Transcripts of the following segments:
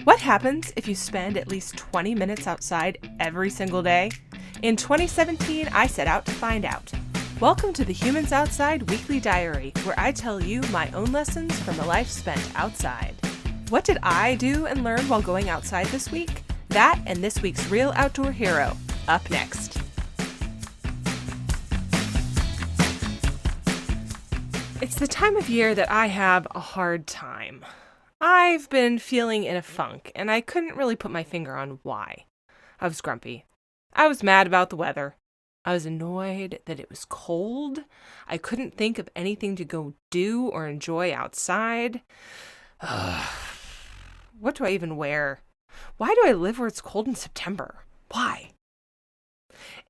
What happens if you spend at least 20 minutes outside every single day? In 2017, I set out to find out. Welcome to the Humans Outside Weekly Diary, where I tell you my own lessons from a life spent outside. What did I do and learn while going outside this week? That and this week's Real Outdoor Hero, up next. It's the time of year that I have a hard time. I've been feeling in a funk, and I couldn't really put my finger on why. I was grumpy. I was mad about the weather. I was annoyed that it was cold. I couldn't think of anything to go do or enjoy outside. What do I even wear? Why do I live where it's cold in September? Why?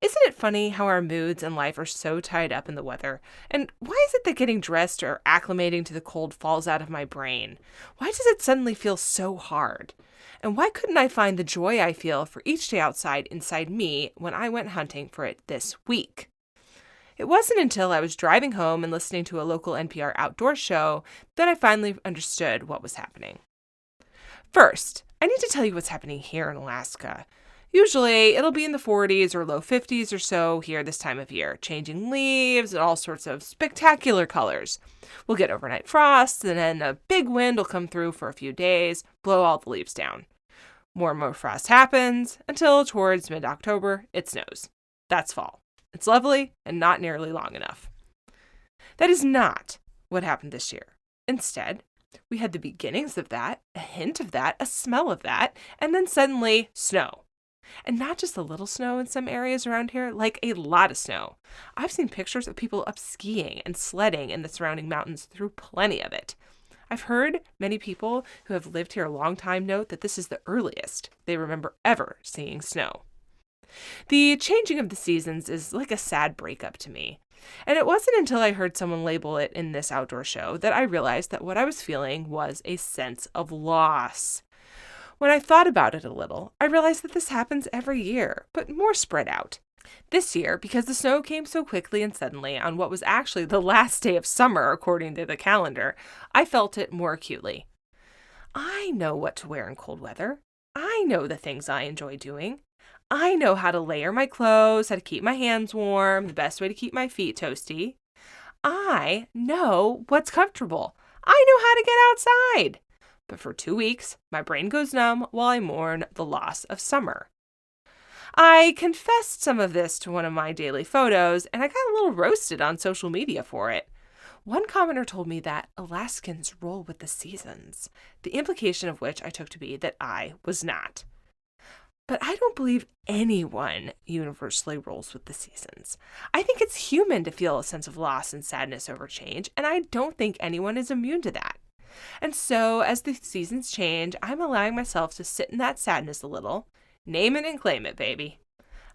Isn't it funny how our moods in life are so tied up in the weather? And why is it that getting dressed or acclimating to the cold falls out of my brain? Why does it suddenly feel so hard? And why couldn't I find the joy I feel for each day outside inside me when I went hunting for it this week? It wasn't until I was driving home and listening to a local NPR outdoor show that I finally understood what was happening. First, I need to tell you what's happening here in Alaska. Usually, it'll be in the 40s or low 50s or so here this time of year, changing leaves and all sorts of spectacular colors. We'll get overnight frosts, and then a big wind will come through for a few days, blow all the leaves down. More and more frost happens, until towards mid-October, it snows. That's fall. It's lovely and not nearly long enough. That is not what happened this year. Instead, we had the beginnings of that, a hint of that, a smell of that, and then suddenly, snow. And not just a little snow in some areas around here, like a lot of snow. I've seen pictures of people up skiing and sledding in the surrounding mountains through plenty of it. I've heard many people who have lived here a long time note that this is the earliest they remember ever seeing snow. The changing of the seasons is like a sad breakup to me. And it wasn't until I heard someone label it in this outdoor show that I realized that what I was feeling was a sense of loss. When I thought about it a little, I realized that this happens every year, but more spread out. This year, because the snow came so quickly and suddenly on what was actually the last day of summer according to the calendar, I felt it more acutely. I know what to wear in cold weather. I know the things I enjoy doing. I know how to layer my clothes, how to keep my hands warm, the best way to keep my feet toasty. I know what's comfortable. I know how to get outside. But for 2 weeks, my brain goes numb while I mourn the loss of summer. I confessed some of this to one of my daily photos, and I got a little roasted on social media for it. One commenter told me that Alaskans roll with the seasons, the implication of which I took to be that I was not. But I don't believe anyone universally rolls with the seasons. I think it's human to feel a sense of loss and sadness over change, and I don't think anyone is immune to that. And so, as the seasons change, I'm allowing myself to sit in that sadness a little. Name it and claim it, baby.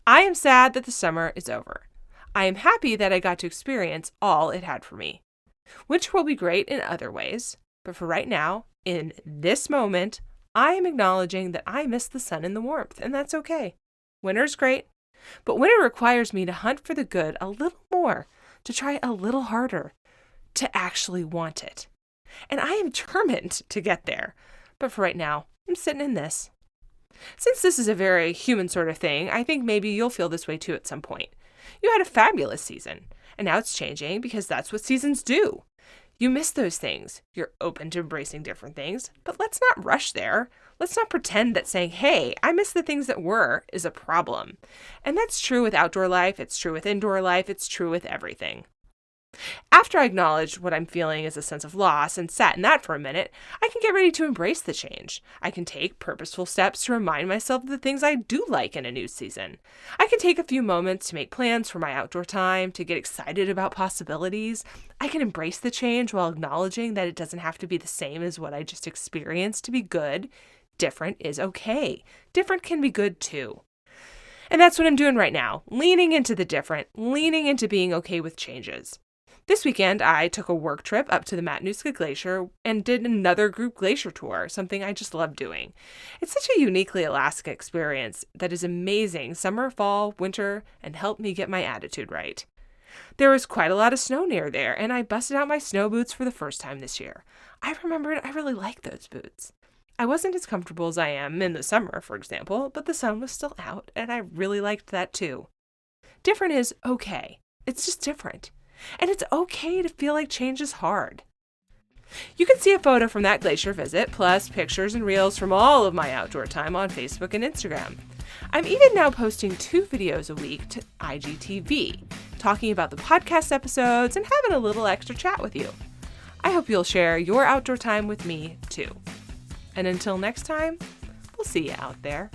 I am sad that the summer is over. I am happy that I got to experience all it had for me. Winter will be great in other ways, but for right now, in this moment, I am acknowledging that I miss the sun and the warmth, and that's okay. Winter's great, but winter requires me to hunt for the good a little more, to try a little harder, to actually want it. And I am determined to get there. But for right now, I'm sitting in this. Since this is a very human sort of thing, I think maybe you'll feel this way too at some point. You had a fabulous season, and now it's changing because that's what seasons do. You miss those things. You're open to embracing different things, but let's not rush there. Let's not pretend that saying, hey, I miss the things that were, is a problem. And that's true with outdoor life. It's true with indoor life. It's true with everything. After I acknowledged what I'm feeling is a sense of loss and sat in that for a minute, I can get ready to embrace the change. I can take purposeful steps to remind myself of the things I do like in a new season. I can take a few moments to make plans for my outdoor time, to get excited about possibilities. I can embrace the change while acknowledging that it doesn't have to be the same as what I just experienced to be good. Different is okay. Different can be good too. And that's what I'm doing right now, leaning into the different, leaning into being okay with changes. This weekend, I took a work trip up to the Matanuska Glacier and did another group glacier tour, something I just love doing. It's such a uniquely Alaska experience that is amazing summer, fall, winter, and helped me get my attitude right. There was quite a lot of snow near there, and I busted out my snow boots for the first time this year. I remembered I really like those boots. I wasn't as comfortable as I am in the summer, for example, but the sun was still out, and I really liked that too. Different is okay. It's just different. And it's okay to feel like change is hard. You can see a photo from that glacier visit, plus pictures and reels from all of my outdoor time on Facebook and Instagram. I'm even now posting 2 videos a week to IGTV, talking about the podcast episodes and having a little extra chat with you. I hope you'll share your outdoor time with me too. And until next time, we'll see you out there.